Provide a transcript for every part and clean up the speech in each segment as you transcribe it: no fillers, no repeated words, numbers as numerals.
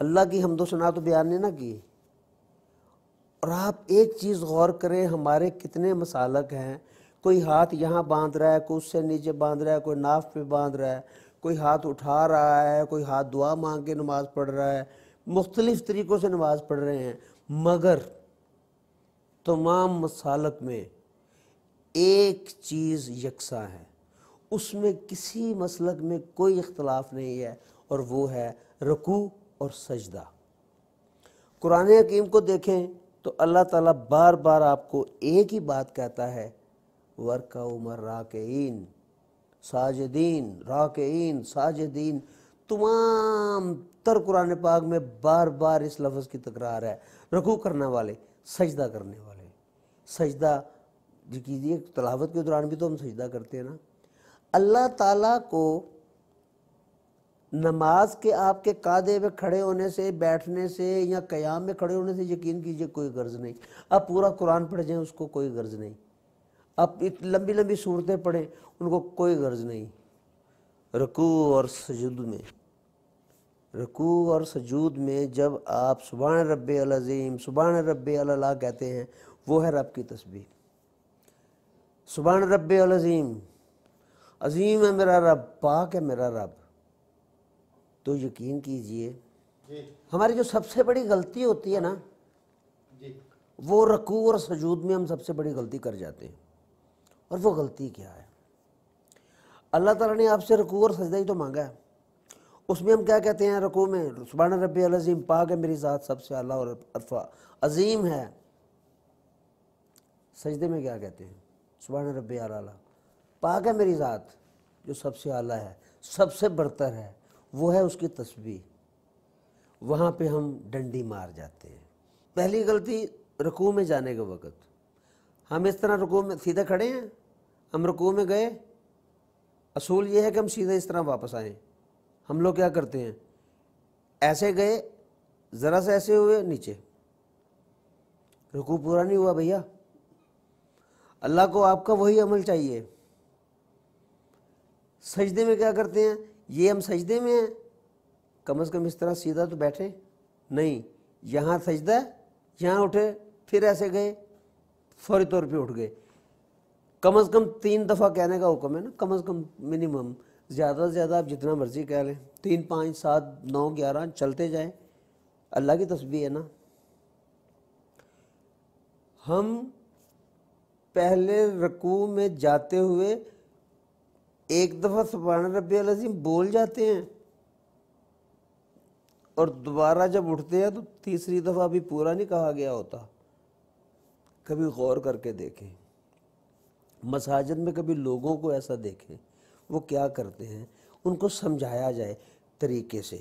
اللہ کی حمد و ثنا تو بیان نہیں نہ کی۔ اور آپ ایک چیز غور کریں، ہمارے کتنے مسالک ہیں، کوئی ہاتھ یہاں باندھ رہا ہے، کوئی اس سے نیچے باندھ رہا ہے، کوئی ناف پہ باندھ رہا ہے، کوئی ہاتھ اٹھا رہا ہے، کوئی ہاتھ دعا مانگ کے نماز پڑھ رہا ہے، مختلف طریقوں سے نماز پڑھ رہے ہیں، مگر تمام مسالک میں ایک چیز یکساں ہے، اس میں کسی مسلک میں کوئی اختلاف نہیں ہے، اور وہ ہے رکوع اور سجدہ۔ قرآن حکیم کو دیکھیں تو اللہ تعالیٰ بار بار آپ کو ایک ہی بات کہتا ہے، وَارْكَعُوا مَعَ الرَّاكِعِينَ، ساجدین، راکعین، ساجدین۔ تمام تر قرآن پاک میں بار بار اس لفظ کی تکرار ہے، رکوع کرنے والے، سجدہ کرنے والے۔ سجدہ جو کیجیے، تلاوت کے دوران بھی تو ہم سجدہ کرتے ہیں نا۔ اللہ تعالیٰ کو نماز کے آپ کے قاعدے میں کھڑے ہونے سے، بیٹھنے سے یا قیام میں کھڑے ہونے سے یقین کیجئے کوئی غرض نہیں۔ اب پورا قرآن پڑھ جائیں اس کو کوئی غرض نہیں، اب لمبی لمبی صورتیں پڑھیں ان کو کوئی غرض نہیں۔ رکوع اور سجود میں، رکوع اور سجود میں جب آپ سبحان ربی العظیم، سبحان ربی العلیٰ کہتے ہیں، وہ ہے رب کی تسبیح۔ سبحان ربی العظیم، عظیم ہے میرا رب، پاک ہے میرا رب۔ تو یقین کیجئے ہماری جو سب سے بڑی غلطی ہوتی ہے نا، وہ رکوع اور سجود میں ہم سب سے بڑی غلطی کر جاتے ہیں۔ اور وہ غلطی کیا ہے؟ اللہ تعالیٰ نے آپ سے رکوع اور سجدہ ہی تو مانگا ہے، اس میں ہم کیا کہتے ہیں؟ رکوع میں سبحان ربی العظیم، پاک ہے میری ذات سب سے اعلیٰ اور عرفہ، عظیم ہے۔ سجدے میں کیا کہتے ہیں؟ سبحان ربی اعلیٰ، پاک ہے میری ذات جو سب سے اعلیٰ ہے، سب سے برتر ہے، وہ ہے اس کی تسبیح۔ وہاں پہ ہم ڈنڈی مار جاتے ہیں۔ پہلی غلطی رکوع میں جانے کے وقت، ہم اس طرح رکوع میں سیدھے کھڑے ہیں، ہم رکوع میں گئے، اصول یہ ہے کہ ہم سیدھے اس طرح واپس آئیں۔ ہم لوگ کیا کرتے ہیں؟ ایسے گئے، ذرا سے ایسے ہوئے، نیچے۔ رکوع پورا نہیں ہوا بھیا۔ اللہ کو آپ کا وہی عمل چاہیے۔ سجدے میں کیا کرتے ہیں؟ یہ ہم سجدے میں ہیں، کم از کم اس طرح سیدھا تو بیٹھے نہیں، یہاں سجدہ ہے، یہاں اٹھے، پھر ایسے گئے، فوری طور پہ اٹھ گئے۔ کم از کم 3 دفعہ کہنے کا حکم ہے نا، کم از کم منیمم، زیادہ سے زیادہ آپ جتنا مرضی کہہ لیں، 3 5 7 9 11 چلتے جائیں، اللہ کی تسبیح ہے نا۔ ہم پہلے رکوع میں جاتے ہوئے ایک دفعہ سبحان ربی العظیم بول جاتے ہیں، اور دوبارہ جب اٹھتے ہیں تو تیسری دفعہ بھی پورا نہیں کہا گیا ہوتا۔ کبھی غور کر کے دیکھیں، مساجد میں کبھی لوگوں کو ایسا دیکھیں، وہ کیا کرتے ہیں، ان کو سمجھایا جائے طریقے سے۔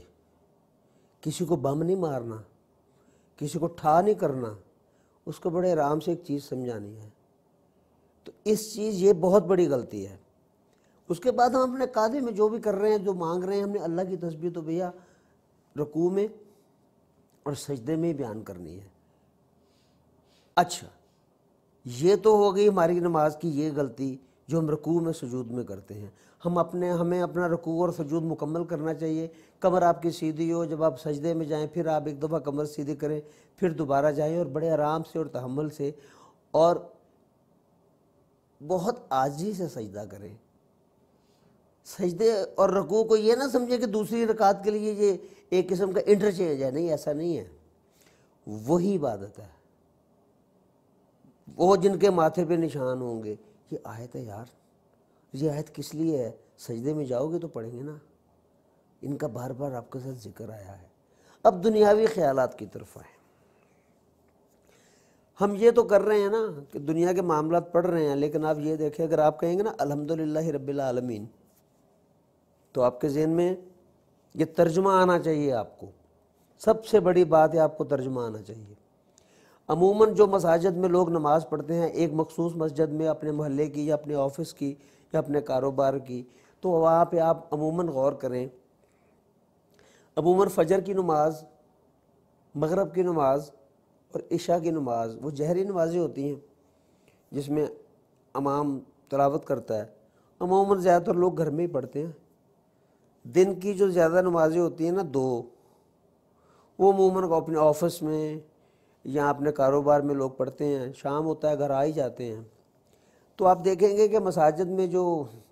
کسی کو بم نہیں مارنا، کسی کو ٹھا نہیں کرنا، اس کو بڑے آرام سے ایک چیز سمجھانی ہے۔ تو اس چیز یہ بہت بڑی غلطی ہے۔ اس کے بعد ہم اپنے قاعدے میں جو بھی کر رہے ہیں، جو مانگ رہے ہیں، ہم نے اللہ کی تسبیح تو بھیا رکوع میں اور سجدے میں بیان کرنی ہے۔ اچھا، یہ تو ہو گئی ہماری نماز کی یہ غلطی جو ہم رکوع میں سجود میں کرتے ہیں۔ ہمیں اپنا رکوع اور سجود مکمل کرنا چاہیے۔ کمر آپ کی سیدھی ہو، جب آپ سجدے میں جائیں پھر آپ ایک دفعہ کمر سیدھی کریں، پھر دوبارہ جائیں، اور بڑے آرام سے اور تحمل سے اور بہت عاجزی سے سجدہ کریں۔ سجدے اور رکوع کو یہ نہ سمجھے کہ دوسری رکعت کے لیے یہ ایک قسم کا انٹرچینج ہے، نہیں، ایسا نہیں ہے۔ وہی عبادت ہے۔ وہ جن کے ماتھے پہ نشان ہوں گے، یہ آیت ہے یار، یہ آیت کس لیے ہے؟ سجدے میں جاؤ گے تو پڑھیں گے نا۔ ان کا بار بار آپ کے ساتھ ذکر آیا ہے۔ اب دنیاوی خیالات کی طرف آئیں۔ ہم یہ تو کر رہے ہیں نا کہ دنیا کے معاملات پڑھ رہے ہیں، لیکن آپ یہ دیکھیں، اگر آپ کہیں گے نا الحمدللہ رب العالمین، تو آپ کے ذہن میں یہ ترجمہ آنا چاہیے۔ آپ کو سب سے بڑی بات ہے، آپ کو ترجمہ آنا چاہیے۔ عموماً جو مساجد میں لوگ نماز پڑھتے ہیں، ایک مخصوص مسجد میں، اپنے محلے کی یا اپنے آفس کی یا اپنے کاروبار کی، تو وہاں پہ آپ عموماً غور کریں، عموماً فجر کی نماز، مغرب کی نماز اور عشاء کی نماز، وہ جہری نمازیں ہوتی ہیں جس میں امام تلاوت کرتا ہے، عموماً زیادہ تر لوگ گھر میں ہی پڑھتے ہیں۔ دن کی جو زیادہ نمازیں ہوتی ہیں نا، 2، وہ عموماً اپنے آفس میں یا اپنے کاروبار میں لوگ پڑھتے ہیں، شام ہوتا ہے گھر آ ہی جاتے ہیں۔ تو آپ دیکھیں گے کہ مساجد میں جو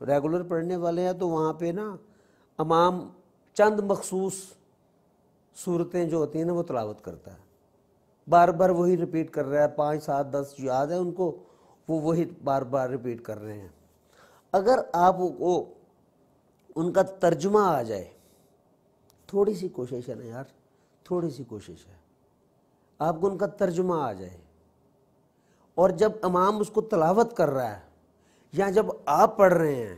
ریگولر پڑھنے والے ہیں تو وہاں پہ نا امام چند مخصوص صورتیں جو ہوتی ہیں نا وہ تلاوت کرتا ہے، بار بار وہی رپیٹ کر رہا ہے، 5 7 10 یاد ہے ان کو، وہ وہی بار بار رپیٹ کر رہے ہیں۔ اگر آپ کو ان کا ترجمہ آ جائے، تھوڑی سی کوشش ہے نا یار، تھوڑی سی کوشش ہے، آپ کو ان کا ترجمہ آ جائے، اور جب امام اس کو تلاوت کر رہا ہے یا جب آپ پڑھ رہے ہیں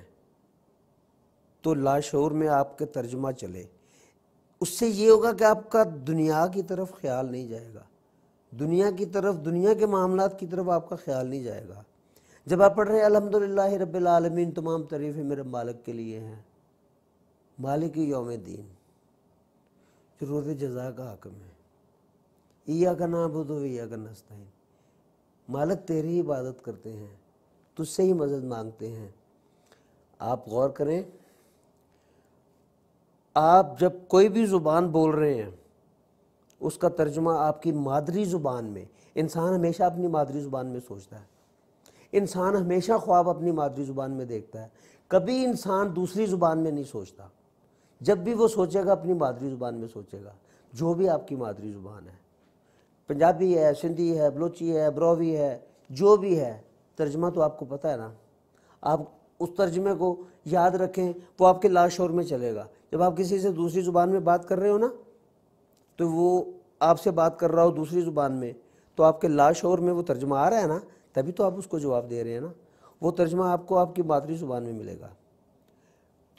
تو لاشعور میں آپ کے ترجمہ چلے، اس سے یہ ہوگا کہ آپ کا دنیا کی طرف خیال نہیں جائے گا، دنیا کی طرف، دنیا کے معاملات کی طرف آپ کا خیال نہیں جائے گا۔ جب آپ پڑھ رہے ہیں الحمدللہ رب العالمین، تمام تعریفیں میرے مالک کے لیے ہیں، مالک یوم الدین، جو روز جزا کا حاکم ہے، ایاک نعبد و ایاک نستعین، مالک تیری عبادت کرتے ہیں، تجھ سے ہی مدد مانگتے ہیں۔ آپ غور کریں، آپ جب کوئی بھی زبان بول رہے ہیں اس کا ترجمہ آپ کی مادری زبان میں، انسان ہمیشہ اپنی مادری زبان میں سوچتا ہے، انسان ہمیشہ خواب اپنی مادری زبان میں دیکھتا ہے، کبھی انسان دوسری زبان میں نہیں سوچتا۔ جب بھی وہ سوچے گا اپنی مادری زبان میں سوچے گا، جو بھی آپ کی مادری زبان ہے، پنجابی ہے، سندھی ہے، بلوچی ہے، بروی ہے، جو بھی ہے، ترجمہ تو آپ کو پتہ ہے نا، آپ اس ترجمے کو یاد رکھیں، وہ آپ کے لاشعور میں چلے گا۔ جب آپ کسی سے دوسری زبان میں بات کر رہے ہو نا، تو وہ آپ سے بات کر رہا ہو دوسری زبان میں، تو آپ کے لاشعور میں وہ ترجمہ آ رہا ہے نا، تبھی تو آپ اس کو جواب دے رہے ہیں نا، وہ ترجمہ آپ کو آپ کی مادری زبان میں ملے گا۔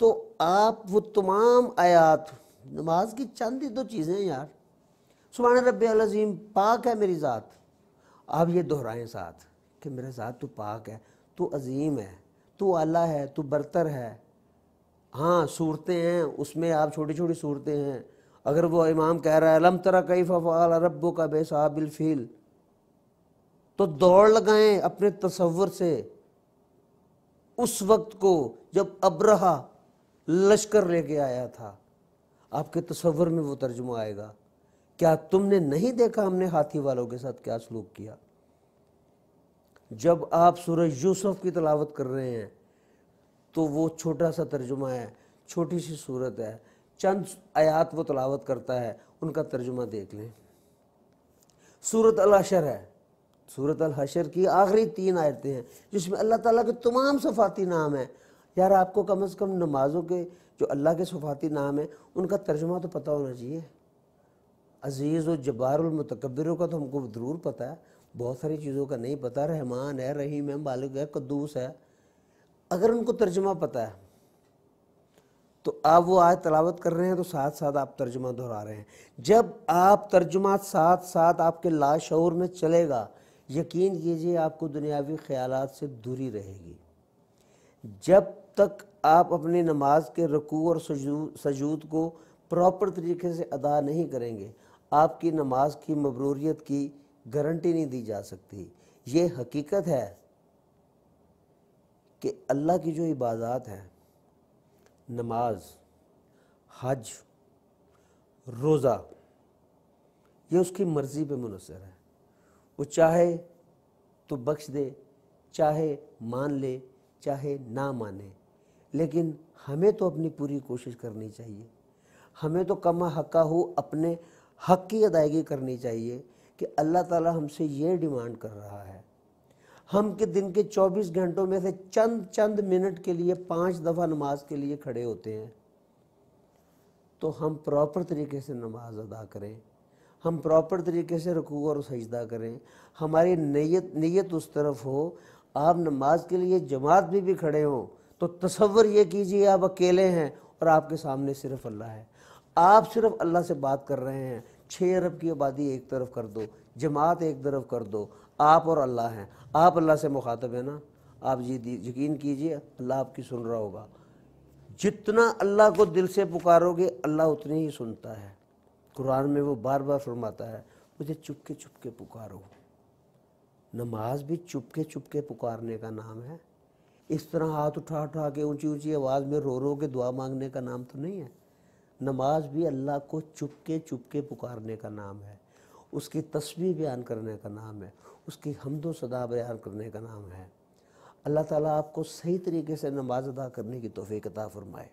تو آپ وہ تمام آیات، نماز کی چند ہی 2 چیزیں ہیں یار، سبحان ربی العظیم، پاک ہے میری ذات، آپ یہ دہرائیں ساتھ کہ میرا ذات تو پاک ہے، تو عظیم ہے، تو اعلیٰ ہے، تو برتر ہے۔ ہاں صورتیں ہیں اس میں، آپ چھوٹی چھوٹی صورتیں ہیں، اگر وہ امام کہہ رہا ہے لم تر کیف فعل ربک باصحاب الفیل، تو دوڑ لگائیں اپنے تصور سے اس وقت کو جب ابرہہ لشکر لے کے آیا تھا، آپ کے تصور میں وہ ترجمہ آئے گا۔ کیا تم نے نہیں دیکھا ہم نے ہاتھی والوں کے ساتھ کیا سلوک کیا؟ جب آپ سورہ یوسف کی تلاوت کر رہے ہیں تو وہ چھوٹا سا ترجمہ ہے، چھوٹی سی صورت ہے، چند آیات وہ تلاوت کرتا ہے، ان کا ترجمہ دیکھ لیں۔ سورۃ الحشر ہے، سورۃ الحشر کی آخری 3 آیتیں ہیں جس میں اللہ تعالیٰ کے تمام صفاتی نام ہیں۔ یار آپ کو کم از کم نمازوں کے جو اللہ کے صفاتی نام ہیں ان کا ترجمہ تو پتہ ہونا چاہیے۔ عزیز و جبار المتکبروں کا تو ہم کو ضرور پتہ ہے، بہت ساری چیزوں کا نہیں پتہ، رحمان ہے، رحیم ہے، مالک ہے، قدوس ہے۔ اگر ان کو ترجمہ پتہ ہے تو آپ وہ آیت تلاوت کر رہے ہیں تو ساتھ ساتھ آپ ترجمہ دہرا رہے ہیں۔ جب آپ ترجمہ ساتھ ساتھ آپ کے لاشعور میں چلے گا، یقین کیجئے آپ کو دنیاوی خیالات سے دوری رہے گی۔ جب تک آپ اپنی نماز کے رکوع اور سجود کو پراپر طریقے سے ادا نہیں کریں گے، آپ کی نماز کی مبروریت کی گارنٹی نہیں دی جا سکتی۔ یہ حقیقت ہے کہ اللہ کی جو عبادات ہیں، نماز، حج، روزہ، یہ اس کی مرضی پہ منحصر ہے۔ وہ چاہے تو بخش دے، چاہے مان لے، چاہے نہ مانے، لیکن ہمیں تو اپنی پوری کوشش کرنی چاہیے، ہمیں تو کما حقہ ہو اپنے حق کی ادائیگی کرنی چاہیے کہ اللہ تعالیٰ ہم سے یہ ڈیمانڈ کر رہا ہے۔ ہم کے دن کے 24 گھنٹوں میں سے چند منٹ کے لیے 5 دفعہ نماز کے لیے کھڑے ہوتے ہیں، تو ہم پراپر طریقے سے نماز ادا کریں، ہم پراپر طریقے سے رکوع اور سجدہ کریں، ہماری نیت اس طرف ہو۔ آپ نماز کے لیے جماعت میں بھی کھڑے ہوں تو تصور یہ کیجئے آپ اکیلے ہیں اور آپ کے سامنے صرف اللہ ہے، آپ صرف اللہ سے بات کر رہے ہیں۔ 6 ارب کی آبادی ایک طرف کر دو، جماعت ایک طرف کر دو، آپ اور اللہ ہیں، آپ اللہ سے مخاطب ہیں نا، آپ یقین کیجئے اللہ آپ کی سن رہا ہوگا۔ جتنا اللہ کو دل سے پکارو گے اللہ اتنی ہی سنتا ہے۔ قرآن میں وہ بار بار فرماتا ہے مجھے چپ کے پکارو۔ نماز بھی چپ کے پکارنے کا نام ہے، اس طرح ہاتھ اٹھا کے اونچی آواز میں رو کے دعا مانگنے کا نام تو نہیں ہے۔ نماز بھی اللہ کو چپ کے پکارنے کا نام ہے، اس کی تسبیح بیان کرنے کا نام ہے، اس کی حمد و ثنا بیان کرنے کا نام ہے۔ اللہ تعالیٰ آپ کو صحیح طریقے سے نماز ادا کرنے کی توفیق عطا فرمائے۔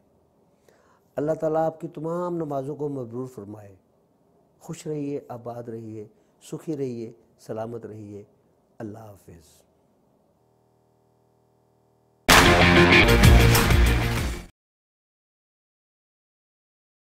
اللہ تعالیٰ آپ کی تمام نمازوں کو مبرور فرمائے۔ خوش رہیے، آباد رہیے، سکھی رہیے، سلامت رہیے۔ اللہ حافظ۔